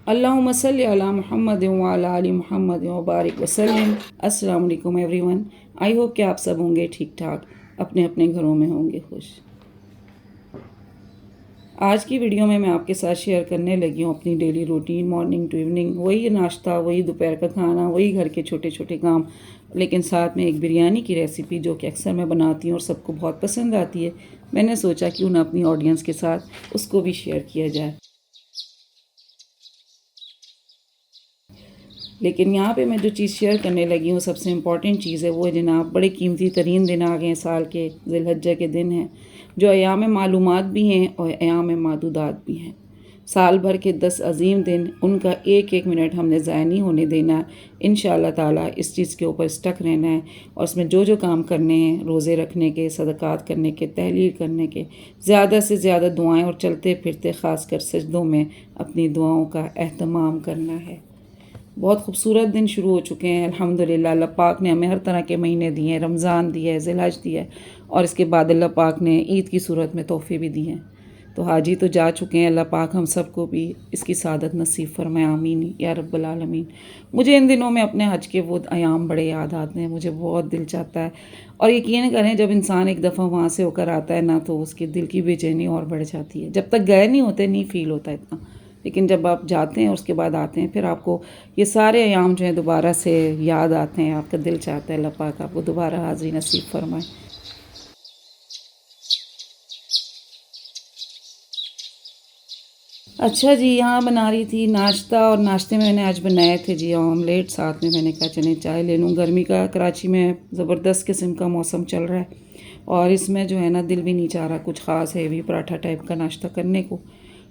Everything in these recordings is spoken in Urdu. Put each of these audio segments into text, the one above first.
اللہم صلی علی محمد وعلی آل محمد وبارک وسلم۔ السلام علیکم ایوری ون۔ آئی ہوپ کہ آپ سب ہوں گے ٹھیک ٹھاک، اپنے اپنے گھروں میں ہوں گے خوش۔ آج کی ویڈیو میں آپ کے ساتھ شیئر کرنے لگی ہوں اپنی daily routine, morning to evening, وہی ناشتہ، وہی دوپہر کا کھانا، وہی گھر کے چھوٹے چھوٹے کام، لیکن ساتھ میں ایک بریانی کی ریسیپی جو کہ اکثر میں بناتی ہوں اور سب کو بہت پسند آتی ہے۔ میں نے سوچا کیوں نہ اپنی آڈینس کے ساتھ اس کو بھی شیئر کیا جائے۔ لیکن یہاں پہ میں جو چیز شیئر کرنے لگی ہوں، سب سے امپورٹنٹ چیز ہے وہ ہے جناب، بڑے قیمتی ترین دن آ گئے ہیں سال کے، ذی الحجہ کے دن ہیں، جو ایام معلومات بھی ہیں اور ایام معدودات بھی ہیں۔ سال بھر کے 10 عظیم دن، ان کا ایک ایک منٹ ہم نے ضائع نہیں ہونے دینا۔ انشاءاللہ تعالیٰ اس چیز کے اوپر اسٹک رہنا ہے، اور اس میں جو جو کام کرنے ہیں، روزے رکھنے کے، صدقات کرنے کے، تحلیل کرنے کے، زیادہ سے زیادہ دعائیں، اور چلتے پھرتے خاص کر سجدوں میں اپنی دعاؤں کا اہتمام کرنا ہے۔ بہت خوبصورت دن شروع ہو چکے ہیں الحمدللہ۔ اللہ پاک نے ہمیں ہر طرح کے مہینے دیے ہیں، رمضان دیا ہے، ذی الحج دیا ہے، اور اس کے بعد اللہ پاک نے عید کی صورت میں تحفے بھی دیے ہیں۔ تو حاجی تو جا چکے ہیں، اللہ پاک ہم سب کو بھی اس کی سعادت نصیب فرمائے، آمین یا رب العالمین۔ مجھے ان دنوں میں اپنے حج کے وہ ایام بڑے یاد آتے ہیں، مجھے بہت دل چاہتا ہے، اور یقین کریں جب انسان ایک دفعہ وہاں سے ہو کر آتا ہے نا، تو اس کے دل کی بے چینی اور بڑھ جاتی ہے۔ جب تک گئے نہیں ہوتے نہیں فیل ہوتا اتنا، لیکن جب آپ جاتے ہیں اور اس کے بعد آتے ہیں، پھر آپ کو یہ سارے ایام جو ہیں دوبارہ سے یاد آتے ہیں، آپ کا دل چاہتا ہے اللہ پاک آپ کو دوبارہ حاضری نصیب فرمائے۔ اچھا جی، یہاں بنا رہی تھی ناشتہ، اور ناشتے میں نے آج بنائے تھے جی آملیٹ، ساتھ میں نے کہا چلیں چائے لے لوں۔ گرمی کا کراچی میں زبردست قسم کا موسم چل رہا ہے، اور اس میں جو ہے نا دل بھی نہیں چاہ رہا کچھ خاص ہیوی پراٹھا ٹائپ کا ناشتہ کرنے کو۔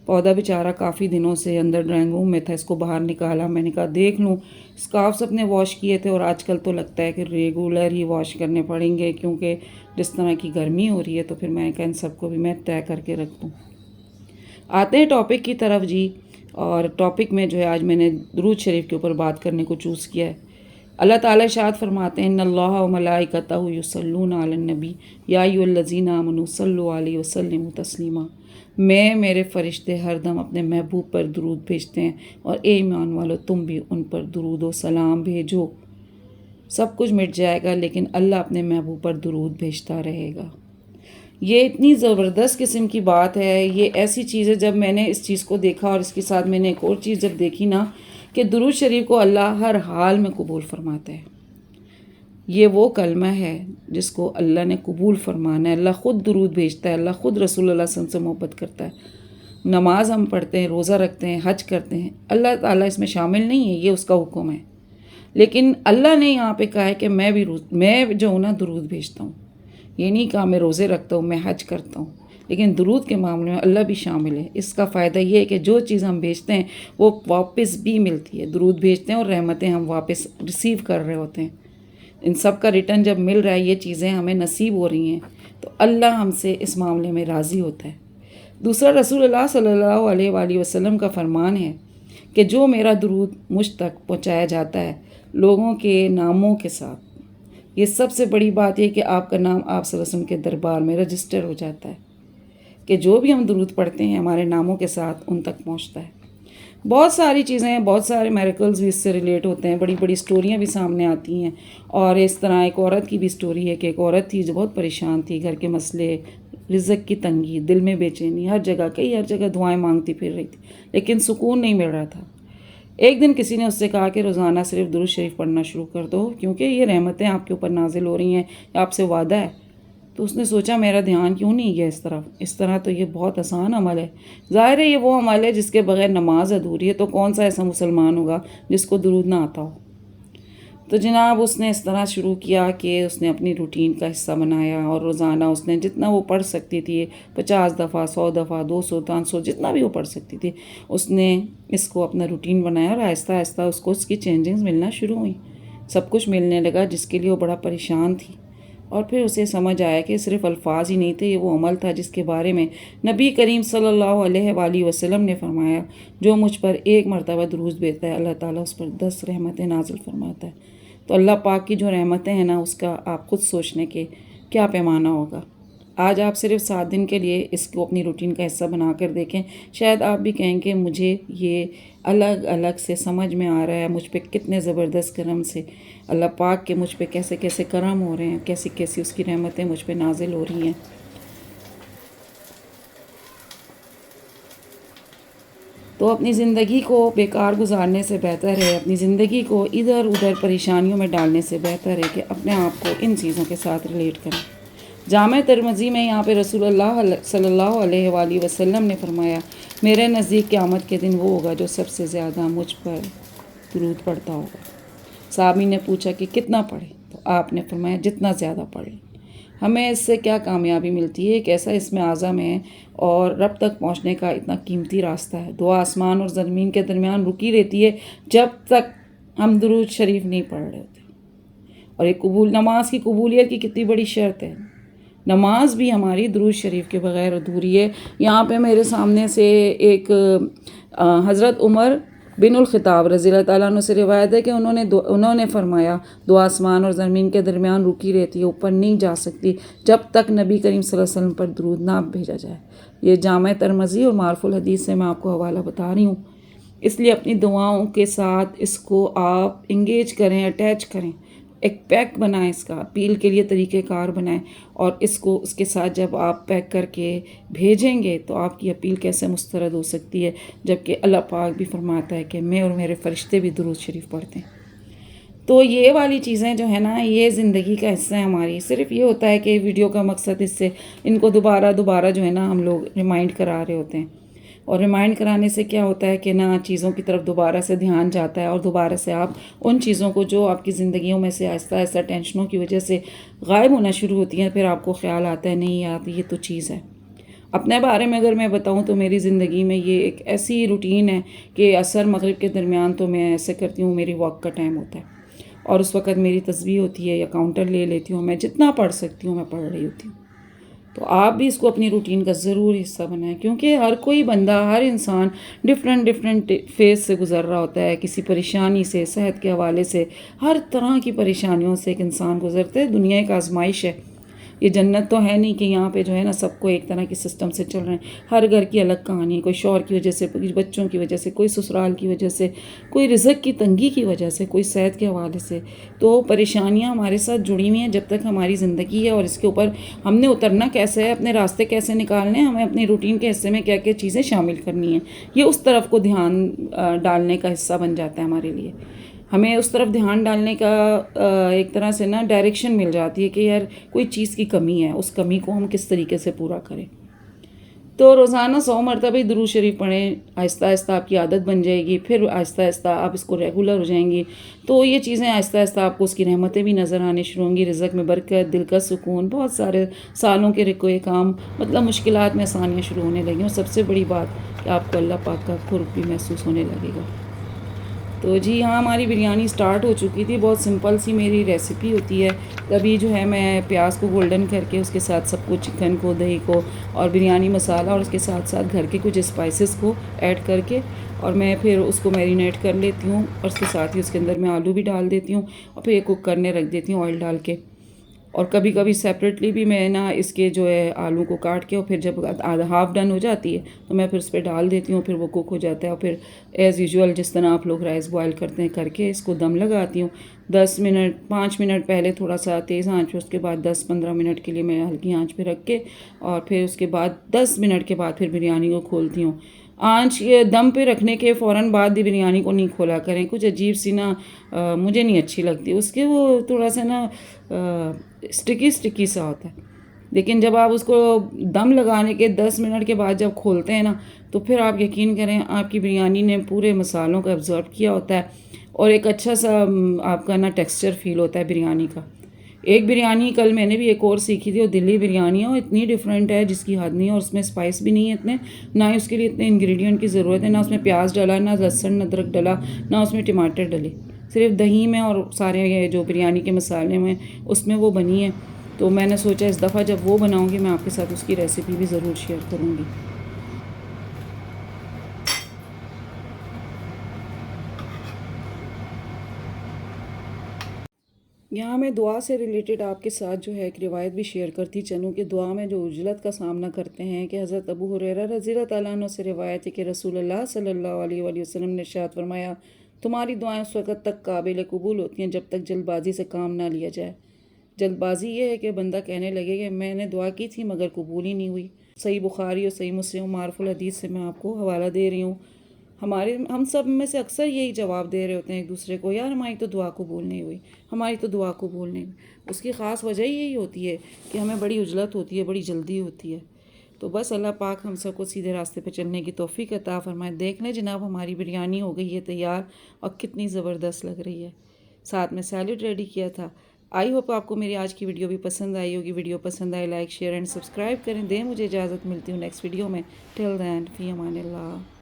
پودا بیچارہ کافی دنوں سے اندر ڈرائنگ روم میں تھا، اس کو باہر نکالا، میں نے کہا دیکھ لوں۔ اسکارفس اپنے واش کیے تھے، اور آج کل تو لگتا ہے کہ ریگولر ہی واش کرنے پڑیں گے، کیونکہ جس طرح کی گرمی ہو رہی ہے، تو پھر میں کہا ان سب کو بھی میں طے کر کے رکھ دوں۔ آتے ہیں ٹاپک کی طرف جی، اور ٹاپک میں جو ہے آج میں نے درود شریف کے اوپر بات کرنے کو چوز کیا ہے۔ اللہ تعالیٰ ارشاد فرماتے ہیں ان اللہ و ملائکتہ یصلون علی النبی یا ایھا الذین آمنوا صلوا علیہ وسلموا تسلیما۔ میں میرے فرشتے ہر دم اپنے محبوب پر درود بھیجتے ہیں، اور اے ایمان والو تم بھی ان پر درود و سلام بھیجو۔ سب کچھ مٹ جائے گا لیکن اللہ اپنے محبوب پر درود بھیجتا رہے گا۔ یہ اتنی زبردست قسم کی بات ہے، یہ ایسی چیز ہے جب میں نے اس چیز کو دیکھا، اور اس کے ساتھ میں نے ایک اور چیز جب دیکھی نا، کہ درود شریف کو اللہ ہر حال میں قبول فرماتا ہے۔ یہ وہ کلمہ ہے جس کو اللہ نے قبول فرمانا ہے۔ اللہ خود درود بھیجتا ہے، اللہ خود رسول اللہ صلی اللہ علیہ وسلم سے محبت کرتا ہے۔ نماز ہم پڑھتے ہیں، روزہ رکھتے ہیں، حج کرتے ہیں، اللہ تعالیٰ اس میں شامل نہیں ہے، یہ اس کا حکم ہے۔ لیکن اللہ نے یہاں پہ کہا ہے کہ میں جو ہوں نا درود بھیجتا ہوں۔ یہ نہیں کہا میں روزے رکھتا ہوں، میں حج کرتا ہوں، لیکن درود کے معاملے میں اللہ بھی شامل ہے۔ اس کا فائدہ یہ ہے کہ جو چیز ہم بھیجتے ہیں وہ واپس بھی ملتی ہے۔ درود بھیجتے ہیں اور رحمتیں ہم واپس ریسیو کر رہے ہوتے ہیں۔ ان سب کا ریٹرن جب مل رہا ہے، یہ چیزیں ہمیں نصیب ہو رہی ہیں، تو اللہ ہم سے اس معاملے میں راضی ہوتا ہے۔ دوسرا، رسول اللہ صلی اللہ علیہ وآلہ وسلم کا فرمان ہے کہ جو میرا درود مجھ تک پہنچایا جاتا ہے لوگوں کے ناموں کے ساتھ، یہ سب سے بڑی بات یہ کہ آپ کا نام آپ صلی اللہ علیہ وسلم کے دربار میں رجسٹر ہو جاتا ہے، کہ جو بھی ہم درود پڑھتے ہیں ہمارے ناموں کے ساتھ ان تک پہنچتا ہے۔ بہت ساری چیزیں ہیں، بہت سارے میریکلز بھی اس سے ریلیٹ ہوتے ہیں، بڑی بڑی سٹوریاں بھی سامنے آتی ہیں۔ اور اس طرح ایک عورت کی بھی سٹوری ہے کہ ایک عورت تھی جو بہت پریشان تھی، گھر کے مسئلے، رزق کی تنگی، دل میں بے چینی، ہر جگہ دعائیں مانگتی پھر رہی تھی، لیکن سکون نہیں مل رہا تھا۔ ایک دن کسی نے اس سے کہا کہ روزانہ صرف درود شریف پڑھنا شروع کر دو، کیونکہ یہ رحمتیں آپ کے اوپر نازل ہو رہی ہیں، آپ سے وعدہ ہے۔ تو اس نے سوچا میرا دھیان کیوں نہیں گیا اس طرح تو یہ بہت آسان عمل ہے۔ ظاہر ہے یہ وہ عمل ہے جس کے بغیر نماز ادھوری ہے، تو کون سا ایسا مسلمان ہوگا جس کو درود نہ آتا ہو۔ تو جناب اس نے اس طرح شروع کیا کہ اس نے اپنی روٹین کا حصہ بنایا، اور روزانہ اس نے جتنا وہ پڑھ سکتی تھی، 50 دفعہ، 100 دفعہ، 200، 300، جتنا بھی وہ پڑھ سکتی تھی، اس نے اس کو اپنا روٹین بنایا، اور آہستہ آہستہ اس کو اس کی چینجنگز ملنا شروع ہوئیں، سب کچھ ملنے لگا جس کے لیے وہ بڑا پریشان تھی۔ اور پھر اسے سمجھ آیا کہ صرف الفاظ ہی نہیں تھے، یہ وہ عمل تھا جس کے بارے میں نبی کریم صلی اللہ علیہ وآلہ وسلم نے فرمایا، جو مجھ پر ایک مرتبہ درود بھیجتا ہے اللہ تعالیٰ اس پر 10 رحمتیں نازل فرماتا ہے۔ تو اللہ پاک کی جو رحمتیں ہیں نا، اس کا آپ خود سوچنے کے کیا پیمانہ ہوگا۔ آج آپ صرف 7 دن کے لیے اس کو اپنی روٹین کا حصہ بنا کر دیکھیں، شاید آپ بھی کہیں کہ مجھے یہ الگ الگ سے سمجھ میں آ رہا ہے، مجھ پہ کتنے زبردست کرم سے اللہ پاک کے مجھ پہ کیسے کیسے کرم ہو رہے ہیں، کیسی کیسی اس کی رحمتیں مجھ پہ نازل ہو رہی ہیں۔ تو اپنی زندگی کو بیکار گزارنے سے بہتر ہے، اپنی زندگی کو ادھر ادھر پریشانیوں میں ڈالنے سے بہتر ہے کہ اپنے آپ کو ان چیزوں کے ساتھ ریلیٹ کریں۔ جامع ترمذی میں یہاں پہ رسول اللہ صلی اللہ علیہ وآلہ وسلم نے فرمایا، میرے نزدیک قیامت کے دن وہ ہوگا جو سب سے زیادہ مجھ پر درود پڑھتا ہوگا۔ صحابی نے پوچھا کہ کتنا پڑھے؟ تو آپ نے فرمایا جتنا زیادہ پڑھے۔ ہمیں اس سے کیا کامیابی ملتی ہے؟ ایک ایسا اسم اعظم ہے اور رب تک پہنچنے کا اتنا قیمتی راستہ ہے۔ دعا آسمان اور زمین کے درمیان رکی رہتی ہے جب تک ہم درود شریف نہیں پڑھ رہے ہوتے۔ اور ایک نماز کی قبولیت کی کتنی بڑی شرط ہے، نماز بھی ہماری درود شریف کے بغیر ادھوری ہے۔ یہاں پہ میرے سامنے سے ایک حضرت عمر بن الخطاب رضی اللہ تعالیٰ عنہ سے روایت ہے کہ انہوں نے فرمایا، دعا آسمان اور زمین کے درمیان رکی رہتی ہے، اوپر نہیں جا سکتی جب تک نبی کریم صلی اللہ علیہ وسلم پر درود نہ بھیجا جائے۔ یہ جامع ترمذی اور معروف الحدیث سے میں آپ کو حوالہ بتا رہی ہوں۔ اس لیے اپنی دعاؤں کے ساتھ اس کو آپ انگیج کریں، اٹیچ کریں، ایک پیک بنائیں، اس کا اپیل کے لیے طریقہ کار بنائیں، اور اس کے ساتھ جب آپ پیک کر کے بھیجیں گے تو آپ کی اپیل کیسے مسترد ہو سکتی ہے، جبکہ اللہ پاک بھی فرماتا ہے کہ میں اور میرے فرشتے بھی درود شریف پڑھتے ہیں۔ تو یہ والی چیزیں جو ہے نا، یہ زندگی کا حصہ ہے ہماری۔ صرف یہ ہوتا ہے کہ ویڈیو کا مقصد اس سے ان کو دوبارہ جو ہے نا ہم لوگ ریمائنڈ کرا رہے ہوتے ہیں، اور ریمائنڈ کرانے سے کیا ہوتا ہے کہ نا چیزوں کی طرف دوبارہ سے دھیان جاتا ہے، اور دوبارہ سے آپ ان چیزوں کو جو آپ کی زندگیوں میں سے آہستہ آہستہ ٹینشنوں کی وجہ سے غائب ہونا شروع ہوتی ہیں، پھر آپ کو خیال آتا ہے نہیں یار یہ تو چیز ہے۔ اپنے بارے میں اگر میں بتاؤں تو میری زندگی میں یہ ایک ایسی روٹین ہے کہ عصر مغرب کے درمیان تو میں ایسے کرتی ہوں، میری واک کا ٹائم ہوتا ہے اور اس وقت میری تسبیح ہوتی ہے یا کاؤنٹر لے لیتی ہوں، میں جتنا پڑھ سکتی ہوں میں پڑھ رہی ہوتی ہوں۔ تو آپ بھی اس کو اپنی روٹین کا ضرور حصہ بنائیں، کیونکہ ہر کوئی بندہ، ہر انسان ڈفرینٹ فیز سے گزر رہا ہوتا ہے، کسی پریشانی سے، صحت کے حوالے سے، ہر طرح کی پریشانیوں سے ایک انسان گزرتا ہے۔ دنیا ایک آزمائش ہے، یہ جنت تو ہے نہیں کہ یہاں پہ جو ہے نا سب کو ایک طرح کی سسٹم سے چل رہے ہیں۔ ہر گھر کی الگ کہانی ہے، کوئی شوہر کی وجہ سے، کوئی بچوں کی وجہ سے، کوئی سسرال کی وجہ سے، کوئی رزق کی تنگی کی وجہ سے، کوئی صحت کے حوالے سے۔ تو پریشانیاں ہمارے ساتھ جڑی ہوئی ہیں جب تک ہماری زندگی ہے، اور اس کے اوپر ہم نے اترنا کیسے ہے، اپنے راستے کیسے نکالنے ہیں، ہمیں اپنی روٹین کے حصے میں کیا کیا چیزیں شامل کرنی ہیں، یہ اس طرف کو دھیان ڈالنے کا حصہ بن جاتا ہے ہمارے لیے۔ ہمیں اس طرف دھیان ڈالنے کا ایک طرح سے نا ڈائریکشن مل جاتی ہے کہ یار کوئی چیز کی کمی ہے، اس کمی کو ہم کس طریقے سے پورا کریں۔ تو روزانہ 100 مرتبہ درود شریف پڑھیں، آہستہ آہستہ آپ کی عادت بن جائے گی، پھر آہستہ آہستہ آپ اس کو ریگولر ہو جائیں گی، تو یہ چیزیں آہستہ آہستہ آپ کو اس کی رحمتیں بھی نظر آنے شروع ہوں گی، رزق میں برکت، دل کا سکون، بہت سارے سالوں کے رکوے کام، مطلب مشکلات میں آسانیاں شروع ہونے لگیں، اور سب سے بڑی بات کہ آپ کو اللہ پاک کا قرب بھی محسوس ہونے لگے گا۔ تو جی ہاں، ہماری بریانی سٹارٹ ہو چکی تھی، بہت سمپل سی میری ریسیپی ہوتی ہے۔ کبھی جو ہے میں پیاز کو گولڈن کر کے اس کے ساتھ سب کچھ چکن کو، دہی کو اور بریانی مسالہ اور اس کے ساتھ ساتھ گھر کے کچھ اسپائسز کو ایڈ کر کے، اور میں پھر اس کو میرینیٹ کر لیتی ہوں، اور اس کے ساتھ ہی اس کے اندر میں آلو بھی ڈال دیتی ہوں، اور پھر یہ کوک کرنے رکھ دیتی ہوں آئل ڈال کے۔ اور کبھی کبھی سیپریٹلی بھی میں نا اس کے جو ہے آلو کو کاٹ کے، اور پھر جب ہاف ڈن ہو جاتی ہے تو میں پھر اس پہ ڈال دیتی ہوں، پھر وہ کوک ہو جاتا ہے، اور پھر ایز یوزول جس طرح آپ لوگ رائس بوائل کرتے ہیں کر کے اس کو دم لگاتی ہوں۔ 5 منٹ پہلے تھوڑا سا تیز آنچ پہ، اس کے بعد 10-15 منٹ کے لیے میں ہلکی آنچ پہ رکھ کے، اور پھر اس کے بعد 10 منٹ کے بعد پھر بریانی کو کھولتی ہوں۔ آنچ یہ دم پہ رکھنے کے فوراً بعد بھی بریانی کو نہیں کھولا کریں، کچھ عجیب سی نا مجھے نہیں اچھی لگتی اس کے، وہ تھوڑا سا نا اسٹکی سا ہوتا ہے۔ لیکن جب آپ اس کو دم لگانے کے 10 منٹ کے بعد جب کھولتے ہیں نا، تو پھر آپ یقین کریں آپ کی بریانی نے پورے مسالوں کو ایبزارب کیا ہوتا ہے، اور ایک اچھا سا آپ کا نا ٹیکسچر فیل ہوتا ہے بریانی کا۔ ایک بریانی کل میں نے بھی ایک اور سیکھی تھی، وہ دلی بریانی ہے، وہ اتنی ڈیفرنٹ ہے جس کی حد نہیں ہے، اور اس میں اسپائس بھی نہیں ہے اتنے، نہ ہی اس کے لیے اتنے انگریڈینٹ کی ضرورت ہے، نہ اس میں پیاز ڈلا، نہ لہسن ادرک ڈلا، نہ اس میں ٹماٹر ڈلے، صرف دہی میں اور سارے یہ جو بریانی کے مسالے میں اس میں وہ بنی ہے۔ تو میں نے سوچا اس دفعہ جب وہ بناؤں گی میں آپ کے ساتھ اس کی ریسیپی بھی ضرور شیئر کروں گی۔ یہاں میں دعا سے ریلیٹڈ آپ کے ساتھ جو ہے ایک روایت بھی شیئر کرتی چلوں کہ دعا میں جو عجلت کا سامنا کرتے ہیں، کہ حضرت ابو ہریرہ رضی اللہ تعالیٰ عنہ سے روایت ہے کہ رسول اللہ صلی اللہ علیہ وآلہ وسلم نے ارشاد فرمایا، تمہاری دعائیں اس وقت تک قابل قبول ہوتی ہیں جب تک جلد بازی سے کام نہ لیا جائے۔ جلد بازی یہ ہے کہ بندہ کہنے لگے کہ میں نے دعا کی تھی مگر قبول ہی نہیں ہوئی۔ صحیح بخاری اور صحیح مسلم معروف الحدیث سے میں آپ کو حوالہ دے رہی ہوں۔ ہم سب میں سے اکثر یہی جواب دے رہے ہوتے ہیں ایک دوسرے کو، یار ہماری تو دعا قبول نہیں ہوئی، ہماری تو دعا قبول نہیں ہوئی۔ اس کی خاص وجہ یہی ہوتی ہے کہ ہمیں بڑی عجلت ہوتی ہے، بڑی جلدی ہوتی ہے۔ تو بس اللہ پاک ہم سب کو سیدھے راستے پہ چلنے کی توفیق عطا فرمائے۔ دیکھ لیں جناب، ہماری بریانی ہو گئی ہے تیار اور کتنی زبردست لگ رہی ہے، ساتھ میں سیلڈ ریڈی کیا تھا۔ آئی ہوپ آپ کو میری آج کی ویڈیو بھی پسند آئی ہوگی۔ ویڈیو پسند آئے لائک شیئر اینڈ سبسکرائب کریں۔ دیں مجھے اجازت، ملتی ہوں نیکسٹ ویڈیو میں۔ ٹل دین فی امان اللہ۔